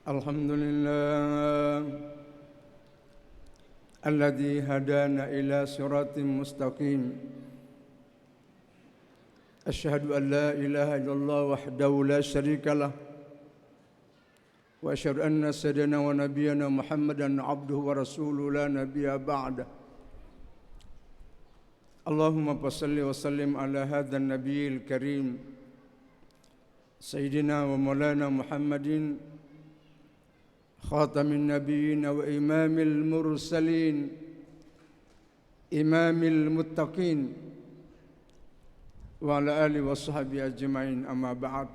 Alhamdulillah alladzi hadana ila siratin mustaqim. Asyhadu an la ilaha illallah wahdahu la syarikalah wa asyhadu anna sayyidina wa nabiyyana Muhammadan abduhu wa rasuluhu la nabiyya ba'da. Allahumma salli wa sallim ala hadzal nabiyil karim sayyidina wa maulana Muhammadin khatamin nabiyyin wa imamil mursalin imamil muttaqin wa ala alihi wa sahbihi ajma'in, amma ba'd.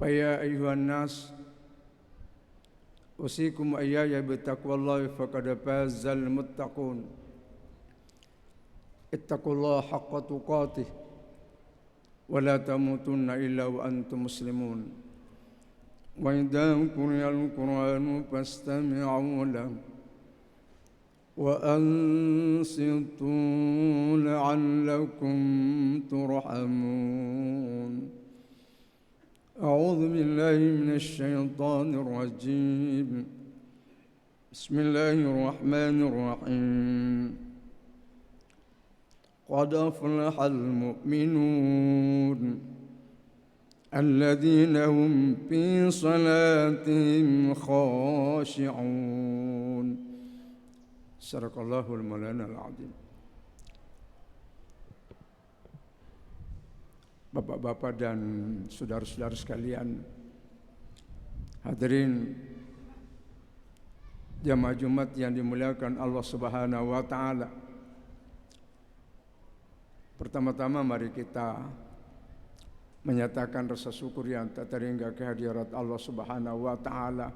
Fa ya ayyuhan nas usikum ayyaya bi taqwallahi faqad fazal muttaqun. Ittaqullaha haqqa tuqatih wa la tamutunna illa wa antum muslimun. Wa idza quri'al Qur'anu fastami'u lahu wa ansitu la'allakum turhamun. A'udzu billahi minasy syaithanir rajim. Bismillahirrahmanirrahim. Qad aflahal mu'minun alladzina hum fi salatihim khashi'un. Sadaqallahul maulanal azim. Bapak-bapak dan saudara-saudara sekalian, hadirin jamaah Jumat yang dimuliakan Allah Subhanahu wa taala. Pertama-tama mari kita menyatakan rasa syukur yang tak terhingga kehadirat Allah Subhanahu wa taala,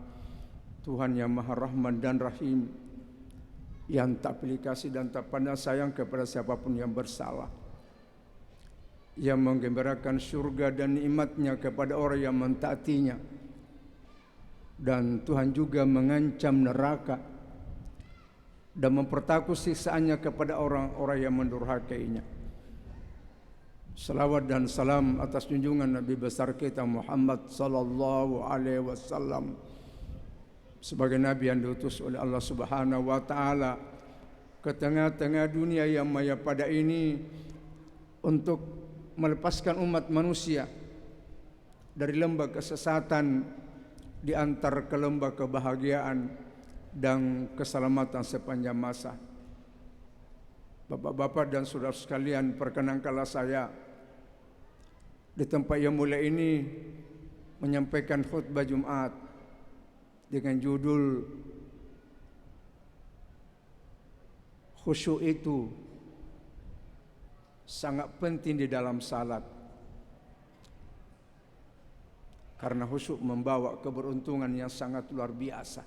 Tuhan yang Maha Rahman dan Rahim, yang tak pilih kasih dan tak pandang sayang kepada siapapun yang bersalah, yang menggembirakan surga dan nikmat-Nya kepada orang yang mentaatinya, dan Tuhan juga mengancam neraka dan mempertakut siksaannya kepada orang-orang yang mendurhakainya. Salawat dan salam atas junjungan Nabi besar kita Muhammad sallallahu alaihi wasallam sebagai nabi yang diutus oleh Allah Subhanahu wa taala ke tengah-tengah dunia yang maya pada ini untuk melepaskan umat manusia dari lembah kesesatan diantar ke lembah kebahagiaan dan keselamatan sepanjang masa. Bapak-bapak dan saudara sekalian, perkenankanlah saya di tempat yang mulia ini menyampaikan khutbah Jumat dengan judul khusyuk itu sangat penting di dalam salat, karena khusyuk membawa keberuntungan yang sangat luar biasa.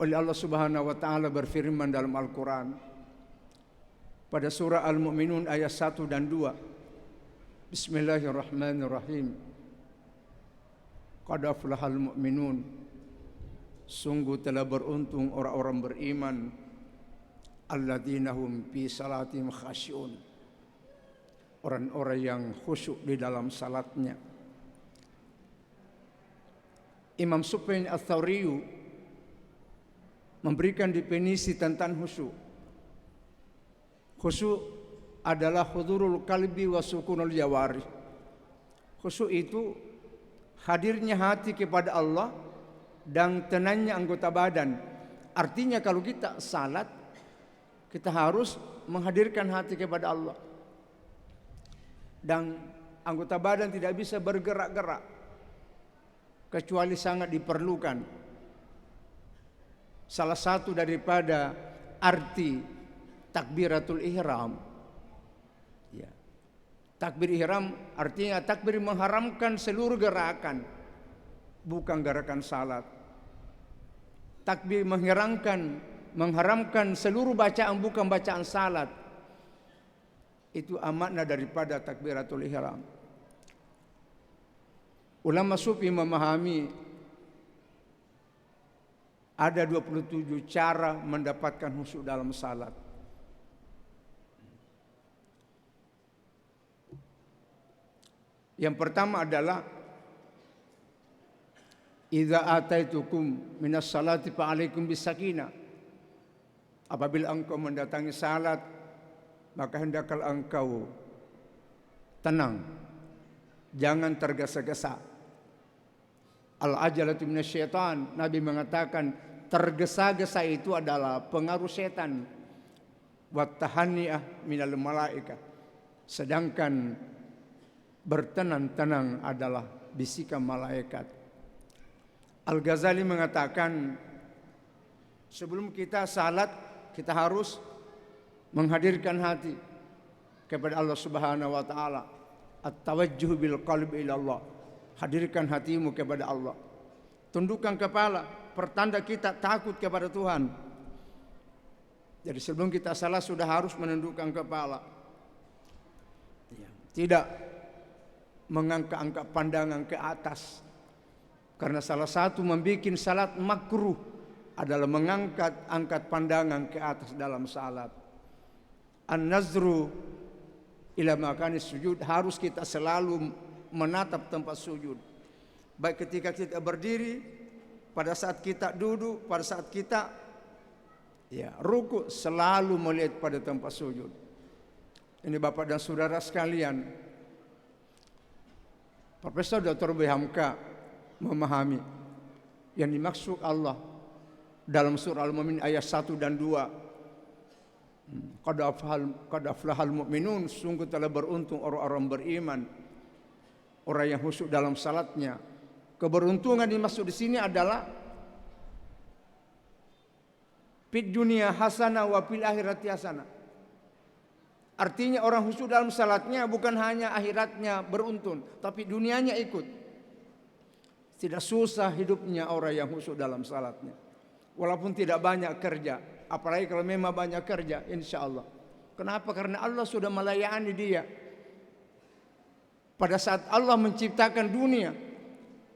Oleh Allah Subhanahu wa taala berfirman dalam Al-Qur'an pada surah Al-Mu'minun ayat 1 dan 2. Bismillahirrahmanirrahim. Qad aflahal mu'minun, sungguh telah beruntung orang-orang beriman, alladzina hum fi salatihim khasyi'un, orang-orang yang khusyuk di dalam salatnya. Imam Sufyan Ats-Tsauri memberikan definisi tentang khusyuk. Khusyuk adalah hudurul qalbi wa sukunul jawari. Khusyuk itu hadirnya hati kepada Allah dan tenangnya anggota badan. Artinya kalau kita salat, kita harus menghadirkan hati kepada Allah, dan anggota badan tidak bisa bergerak-gerak kecuali sangat diperlukan. Salah satu daripada arti takbiratul ihram, ya, takbir ihram artinya takbir mengharamkan seluruh gerakan, bukan gerakan salat. Takbir mengharamkan seluruh bacaan, bukan bacaan salat. Itu makna daripada takbiratul ihram. Ulama sufi memahami ada 27 cara mendapatkan khusyuk dalam salat. Yang pertama adalah idza ataitukum minas salati fa alaikum bisakinah. Apabila engkau mendatangi salat, maka hendaklah engkau tenang, jangan tergesa-gesa. Al-ajalatu minasyaitan, Nabi mengatakan tergesa-gesa itu adalah pengaruh setan. Wattahani'ah minal malaika, sedangkan bertenang-tenang adalah bisikan malaikat. Al-Ghazali mengatakan sebelum kita salat, kita harus menghadirkan hati kepada Allah Subhanahu wa taala. At-tawajjuh bil qalbi ila Allah. Hadirkan hatimu kepada Allah. Tundukkan kepala, pertanda kita takut kepada Tuhan. Jadi sebelum kita salat sudah harus menundukkan kepala. Tidak mengangkat-angkat pandangan ke atas. Karena salah satu membuat salat makruh adalah mengangkat pandangan ke atas dalam salat. An-nazru ila makanis sujud, harus kita selalu menatap tempat sujud. Baik ketika kita berdiri, pada saat kita duduk, pada saat kita ruku, selalu melihat pada tempat sujud. Ini Bapak dan Saudara sekalian, Profesor Dr. B. Hamka memahami yang dimaksud Allah dalam surah Al-Mu'min ayat 1 dan 2. Qad aflahal mu'minun, sungguh telah beruntung orang-orang beriman, orang yang khusyuk dalam salatnya. Keberuntungan dimaksud di sini adalah fid dunya hasanah wa fil akhirati hasanah. Artinya orang khusyuk dalam salatnya bukan hanya akhiratnya beruntun, tapi dunianya ikut. Tidak susah hidupnya orang yang khusyuk dalam salatnya. Walaupun tidak banyak kerja, apalagi kalau memang banyak kerja, insya Allah. Kenapa? Karena Allah sudah melayani dia. Pada saat Allah menciptakan dunia,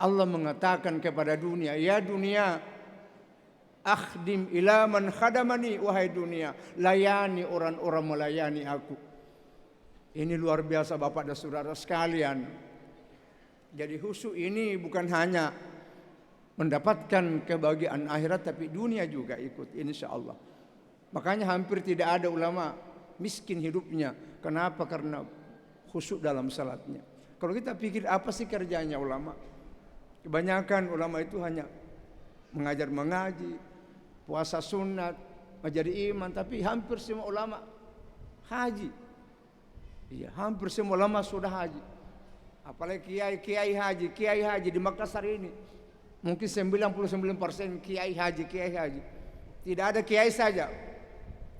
Allah mengatakan kepada dunia, ya dunia, akhdim ila man khadamani, wahai dunia, layani orang-orang melayani aku. Ini luar biasa Bapak dan Saudara sekalian. Jadi khusyuk ini bukan hanya mendapatkan kebahagiaan akhirat, tapi dunia juga ikut, insya Allah. Makanya hampir tidak ada ulama miskin hidupnya. Kenapa? Karena khusyuk dalam salatnya. Kalau kita pikir apa sih kerjanya ulama? Kebanyakan ulama itu hanya mengajar mengaji, puasa sunat, menjadi iman. Tapi hampir semua ulama haji. Iya, hampir semua ulama sudah haji. Apalagi kiai haji di Makassar ini. Mungkin 99% kiai haji. Tidak ada kiai saja.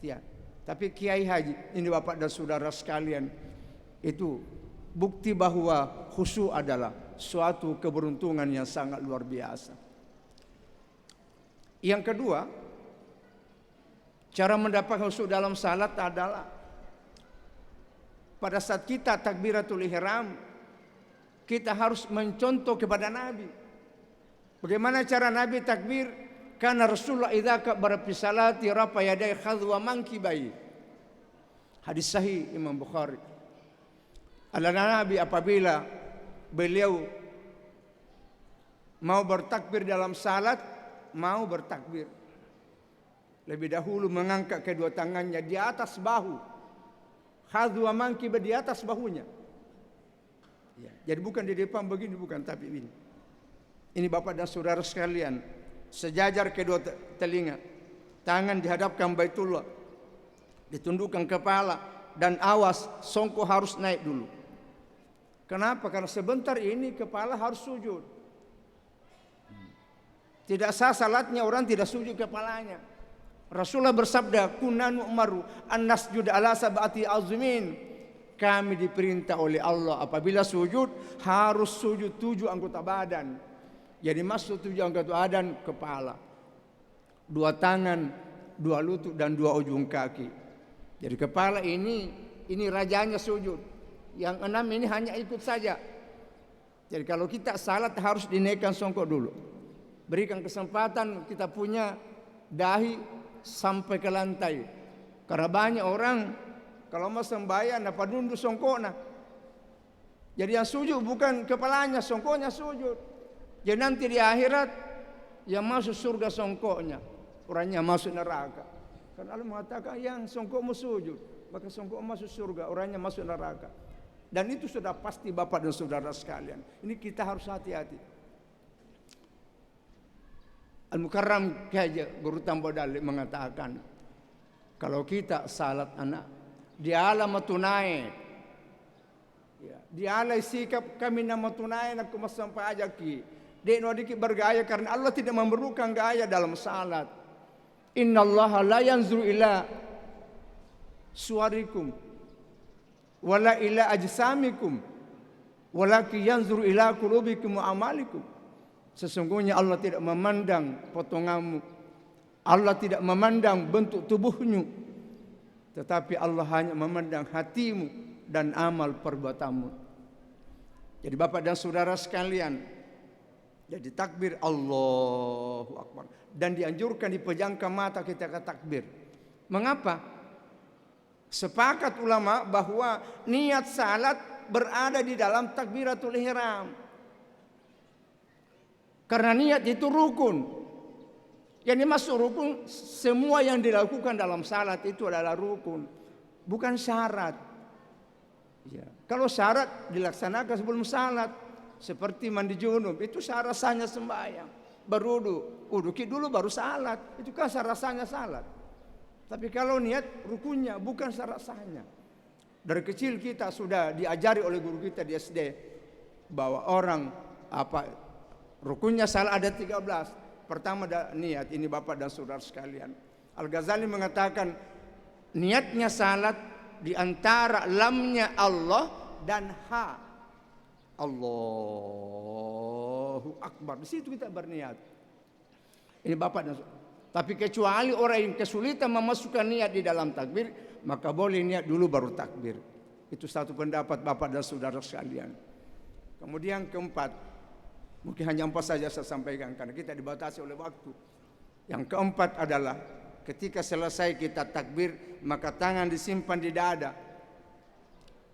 Ya, tapi kiai haji. Ini Bapak dan Saudara sekalian, itu bukti bahwa khusyuk adalah suatu keberuntungan yang sangat luar biasa. Yang kedua, cara mendapat khusyuk dalam salat adalah pada saat kita takbiratul ihram, kita harus mencontoh kepada Nabi. Bagaimana cara Nabi takbir? Karena Rasulullah idza kabbara fi salati rafa yadai khadwa mankibai. Hadis sahih Imam Bukhari. Nabi apabila beliau mau bertakbir dalam salat, lebih dahulu mengangkat kedua tangannya di atas bahu. Khadwa mankibai, di atas bahunya. Ya, jadi bukan di depan begini, bukan, tapi ini. Ini Bapak dan Saudara sekalian, sejajar kedua telinga, tangan dihadapkan Baitullah, ditundukkan kepala, dan awas songkok harus naik dulu. Kenapa? Karena sebentar ini kepala harus sujud. Tidak sah salatnya orang tidak sujud kepalanya. Rasulullah bersabda, kunna nu'maru an nasjud ala sab'ati azmin. Kami diperintah oleh Allah apabila sujud harus sujud 7 anggota badan. Jadi maksud 7 anggota badan, kepala, 2 tangan, 2 lutut, dan 2 ujung kaki. Jadi kepala ini rajanya sujud. Yang 6 ini hanya ikut saja. Jadi kalau kita salat harus dinaikkan songkok dulu. Berikan kesempatan kita punya dahi sampai ke lantai. Karena banyak orang kalau mau sembahyang dapat nunduk songkoknya. Jadi yang sujud bukan kepalanya, songkoknya sujud. Jadi nanti di akhirat yang masuk surga songkoknya, orangnya masuk neraka. Karena Allah mengatakan yang songkokmu sujud, maka songkok masuk surga, orangnya masuk neraka. Dan itu sudah pasti Bapak dan Saudara sekalian. Ini kita harus hati-hati. Al-Mukarram Kiai Guru Tambo Dali mengatakan, kalau kita salat anak, dialah matunai. Ya, dialah sikap kami nama tunai nak kumasampai aja ki. Dek nodiki bergaya karena Allah tidak memerlukan gaya dalam salat. Inna Allah la yanzuru ila suwarikum wala ila ajsamikum walakin yanzuru ila qulubikum wa amalikum. Sesungguhnya Allah tidak memandang potonganmu, Allah tidak memandang bentuk tubuhmu, tetapi Allah hanya memandang hatimu dan amal perbuatanmu. Jadi Bapak dan Saudara sekalian, jadi takbir Allahu Akbar, dan dianjurkan dipejamkan mata kita ke takbir. Mengapa? Sepakat ulama bahwa niat salat berada di dalam takbiratul ihram. Karena niat itu rukun. Yang dimaksud rukun, semua yang dilakukan dalam salat itu adalah rukun, bukan syarat. Ya. Kalau syarat dilaksanakan sebelum salat, seperti mandi junub, itu syarat-sahnya sembahyang. Berudu, uduki dulu baru salat, itu kan syarat-sahnya salat. Tapi kalau niat rukunnya, bukan syarat-sahnya. Dari kecil kita sudah diajari oleh guru kita di SD bahwa orang rukunnya salat ada 13. Pertama niat, ini Bapak dan Saudara sekalian. Al-Ghazali mengatakan niatnya salat di antara lamnya Allah dan ha. Allahu Akbar. Di situ kita berniat. Ini Bapak dan Saudara. Tapi kecuali orang yang kesulitan memasukkan niat di dalam takbir, maka boleh niat dulu baru takbir. Itu satu pendapat Bapak dan Saudara sekalian. Kemudian keempat, mungkin hanya 4 saja saya sampaikan karena kita dibatasi oleh waktu. Yang keempat adalah ketika selesai kita takbir, maka tangan disimpan di dada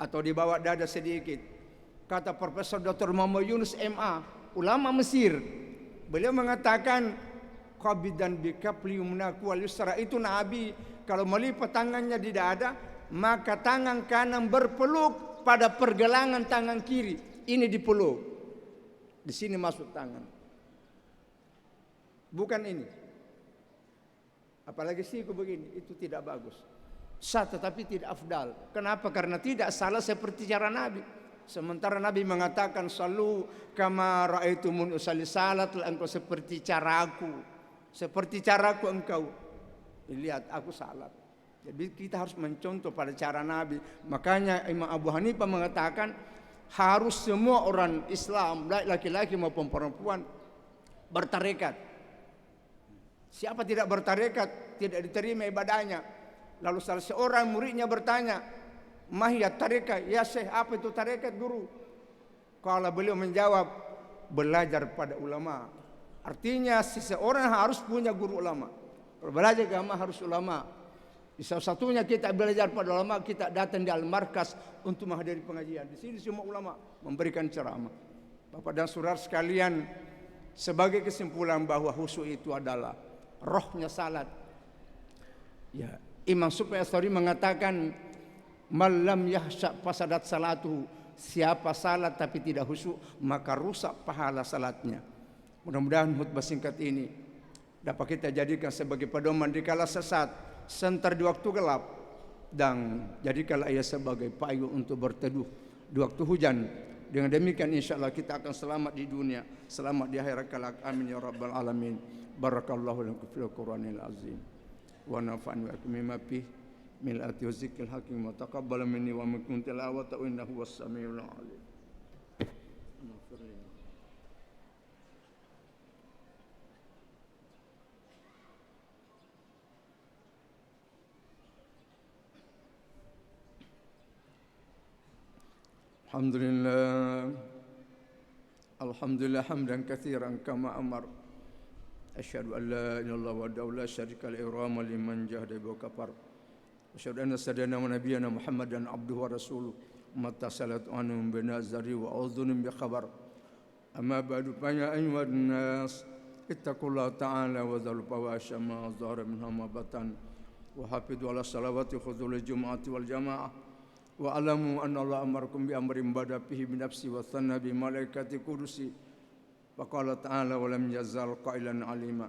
atau di bawah dada sedikit. Kata Profesor Dr. Muhammad Yunus MA, ulama Mesir, beliau mengatakan qabidan bikafli yumnaku wal yusra, itu Nabi kalau melipat tangannya di dada, maka tangan kanan berpeluk pada pergelangan tangan kiri. Ini dipeluk. Di sini masuk tangan. Bukan ini. Apalagi siku begini, itu tidak bagus. Sah tetapi tidak afdal. Kenapa? Karena tidak salah seperti cara Nabi. Sementara Nabi mengatakan sallu kama raaitumuni usalli, salatlah engkau seperti caraku. Seperti caraku engkau. Lihat aku salat. Jadi kita harus mencontoh pada cara Nabi. Makanya Imam Abu Hanifah mengatakan harus semua orang Islam, baik laki-laki maupun perempuan, bertarekat. Siapa tidak bertarekat tidak diterima ibadahnya. Lalu salah seorang muridnya bertanya, "Mahiyat tarekat?" "Ya Syekh, apa itu tarekat guru?" Kalau beliau menjawab, "Belajar pada ulama." Artinya seseorang harus punya guru ulama. Belajar agama harus ulama. Salah satunya kita belajar pada ulama, kita datang di Al-Markas untuk menghadiri pengajian. Di sini semua ulama memberikan ceramah. Bapak dan Saudara sekalian, sebagai kesimpulan bahwa khusyuk itu adalah rohnya salat. Ya, Imam Sufyan Ats-Tsauri mengatakan, "Malam yahsya fasadat salatu." Siapa salat tapi tidak khusyuk, maka rusak pahala salatnya. Mudah-mudahan khutbah singkat ini dapat kita jadikan sebagai pedoman dikala sesat, sentar di waktu gelap, dan jadikanlah ia sebagai payung untuk berteduh di waktu hujan. Dengan demikian insya Allah kita akan selamat di dunia, selamat di akhirat kelak. Amin ya rabbal alamin. Barakallahu lakum fil Qur'anil azim wa nafa'ani wa yakum bima fihi min al-ayati wa zikril hakim wa taqabbal minni wa minkum tilawata innahu was-sami'ul 'alim. Alhamdulillah hamdan katsiran kama amar. Asyhadu an la ilaha illallah wahdahu la syarika lahu liman jahada wa kafar. Asyhadu anna sayyidina wa nabiyyana Muhammadan abduhu wa rasuluh. Mata salatu anhu bin nazari wa udhun bi khabar. أما بعد فيا أيها الناس اتقوا الله تعالى وذروا الفواحش ما ظهر منها ما بطن وحافظوا على الصلوات خذوا للجمعة والجماعة واعلموا أن الله أمركم بأمر بدأ به بنفسه وثنى بملائكة قدسه فقال تعالى ولم يزل قائلا عليما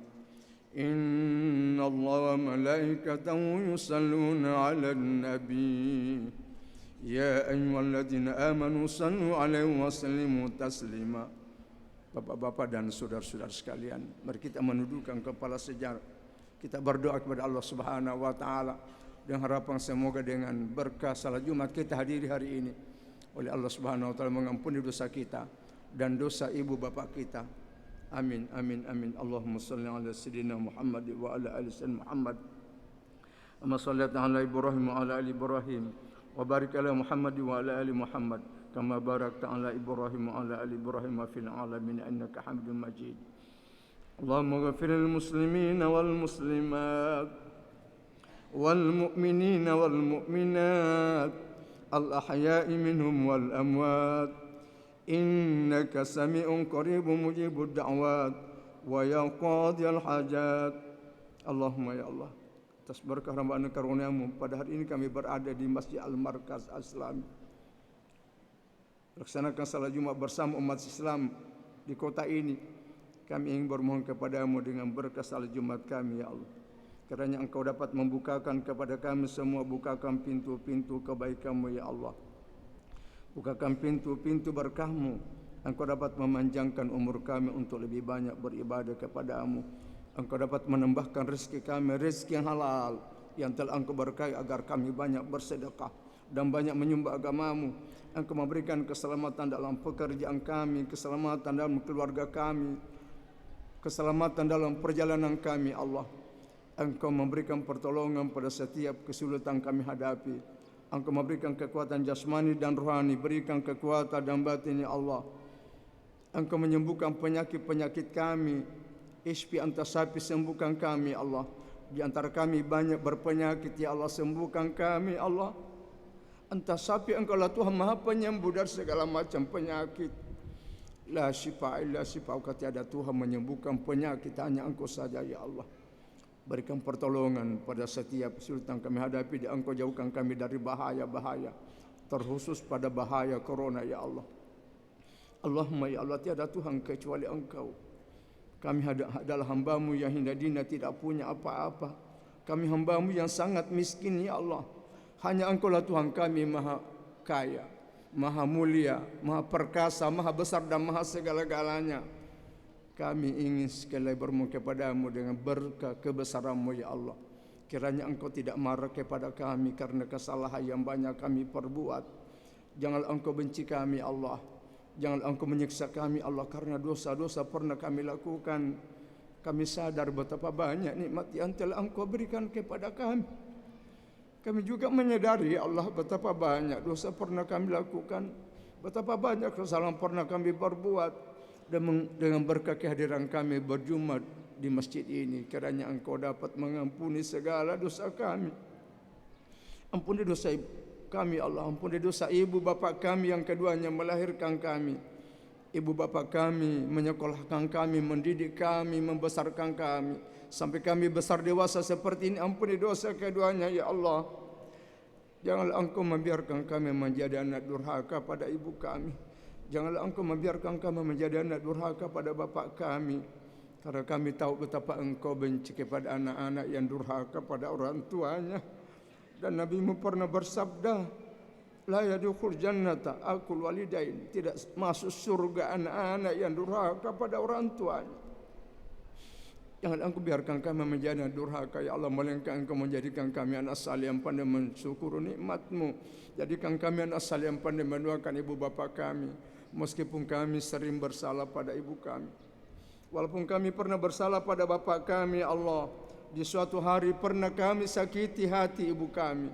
إن الله وملائكته يصلون على النبي يا أيها الذين آمنوا صلوا عليه وسلموا تسليما. Bapak-bapak dan saudara-saudara sekalian, mari kita menundukkan kepala sejenak. Kita berdoa kepada Allah Subhanahu wa taala dengan harapan semoga dengan berkah salat Jumat kita hadiri hari ini oleh Allah Subhanahu wa taala mengampuni dosa kita dan dosa ibu bapak kita. Amin amin amin. Allahumma shalli ala sayyidina Muhammad wa ala ali sayyidina Muhammad. Amma shalli ala Ibrahim wa ala ali Ibrahim wa barik ala Muhammad wa ala ali Muhammad kama barakta ala Ibrahim wa ala ali Ibrahim fil alamin innaka Hamidum Majid. Allahumma ighfir lil muslimina wal muslimat wal mu'minina wal mu'minat al ahya'i minhum wal amwat innaka sami'un qaribun mujibud da'wat wa ya qadiyal hajat. Allahumma ya Allah, atas berkah rahmat dan karunia-Mu pada hari ini kami berada di Masjid Al-Markaz Al-Islami laksanakan salat Jumat bersama umat Islam di kota ini. Kami ingin bermohon kepada-Mu dengan berkah salat Jumat kami ya Allah, kiranya Engkau dapat membukakan kepada kami semua, bukakan pintu-pintu kebaikan-Mu ya Allah, bukakan pintu-pintu berkah-Mu. Engkau dapat memanjangkan umur kami untuk lebih banyak beribadah kepada-Mu. Engkau dapat menambahkan rezeki kami, rezeki yang halal yang telah Engkau berkahi agar kami banyak bersedekah dan banyak menyembah agama-Mu. Engkau memberikan keselamatan dalam pekerjaan kami, keselamatan dalam keluarga kami, keselamatan dalam perjalanan kami Allah. Engkau memberikan pertolongan pada setiap kesulitan kami hadapi. Engkau memberikan kekuatan jasmani dan rohani, berikan kekuatan dan batin ya Allah. Engkau menyembuhkan penyakit-penyakit kami. Isfi anta sapi, sembuhkan kami Allah. Di antara kami banyak berpenyakit ya Allah, sembuhkan kami Allah. Anta sapi, Engkau lah Tuhan Maha Penyembuh dari segala macam penyakit. La syifa illa syifauka, tiada Tuhan menyembuhkan penyakit, hanya Engkau saja ya Allah. Berikan pertolongan pada setiap kesulitan kami hadapi, dan Engkau jauhkan kami dari bahaya-bahaya, terkhusus pada bahaya corona ya Allah. Allahumma ya Allah, tiada Tuhan kecuali Engkau. Kami adalah hamba-Mu yang hina dina tidak punya apa-apa. Kami hamba-Mu yang sangat miskin ya Allah. Hanya Engkau lah Tuhan kami, maha kaya, maha mulia, maha perkasa, maha besar dan maha segala-galanya. Kami ingin sekali bermohon kepada-Mu dengan berkah kebesaran-Mu ya Allah. Kiranya Engkau tidak marah kepada kami karena kesalahan yang banyak kami perbuat. Janganlah Engkau benci kami Allah. Janganlah Engkau menyiksa kami Allah karena dosa-dosa pernah kami lakukan. Kami sadar betapa banyak nikmat yang telah Engkau berikan kepada kami. Kami juga menyadari ya Allah betapa banyak dosa pernah kami lakukan, betapa banyak kesalahan pernah kami perbuat. Dan dengan berkah kehadiran kami berjumat di masjid ini, kiranya Engkau dapat mengampuni segala dosa kami. Ampuni dosa kami Allah, ampuni dosa ibu bapa kami yang keduanya melahirkan kami. Ibu bapa kami menyekolahkan kami, mendidik kami, membesarkan kami sampai kami besar dewasa seperti ini. Ampuni dosa keduanya ya Allah. Janganlah Engkau membiarkan kami menjadi anak durhaka pada ibu kami. Janganlah Engkau membiarkan kami menjadi anak durhaka pada bapa kami. Karena kami tahu betapa Engkau benci kepada anak-anak yang durhaka pada orang tuanya. Dan Nabi-Mu pernah bersabda, la yadkhul jannata aqul walidain, tidak masuk surga anak-anak yang durhaka pada orang tuanya. Jangan Engkau biarkan kami menjadi anak durhaka ya Allah, melainkan Engkau menjadikan kami anak saleh yang pandai mensyukuri nikmat-Mu. Jadikan kami anak saleh yang pandai mendoakan ibu bapa kami, meskipun kami sering bersalah pada ibu kami. Walaupun kami pernah bersalah pada bapa kami Allah, di suatu hari pernah kami sakiti hati ibu kami.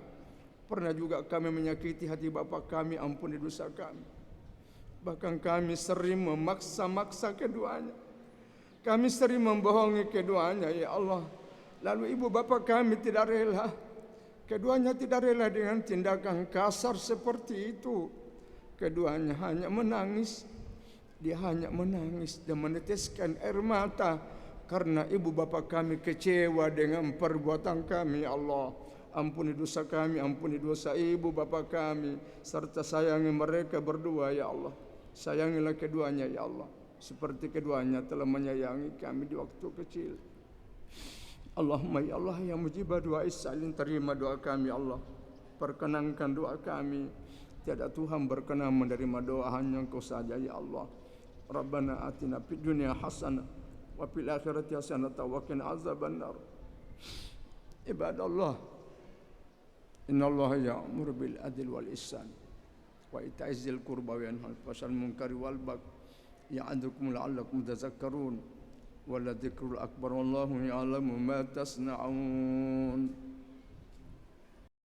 Pernah juga kami menyakiti hati bapa kami, ampuni dosa kami. Bahkan kami sering memaksa-maksa keduanya. Kami sering membohongi keduanya ya Allah. Lalu ibu bapa kami tidak rela. Keduanya tidak rela dengan tindakan kasar seperti itu. Keduanya hanya menangis. Dia hanya menangis dan meneteskan air mata karena ibu bapa kami kecewa dengan perbuatan kami. Ya Allah, ampuni dosa kami, ampuni dosa ibu bapa kami, serta sayangi mereka berdua. Ya Allah, sayangilah keduanya. Ya Allah, seperti keduanya telah menyayangi kami di waktu kecil. Allahumma ya Allah yang mujibah doa salin, terima doa kami. Ya Allah, perkenankan doa kami. Tiada Tuhan berkenan menerima doa, hanya Engkau saja. Ya Allah, Rabbana atina fid dunya hasanah wa fil akhirati hasanah wa qina azabannar. Ibadallah, innallaha ya'muru bil adli wal ihsan wa ita'i dzil qurba wa yanha 'anil fahsya'i wal munkari wal baghi ya'idzukum la'allakum tadhakkarun. Wa la dzikrul akbar wallahu ya'lamu ma tasna'un.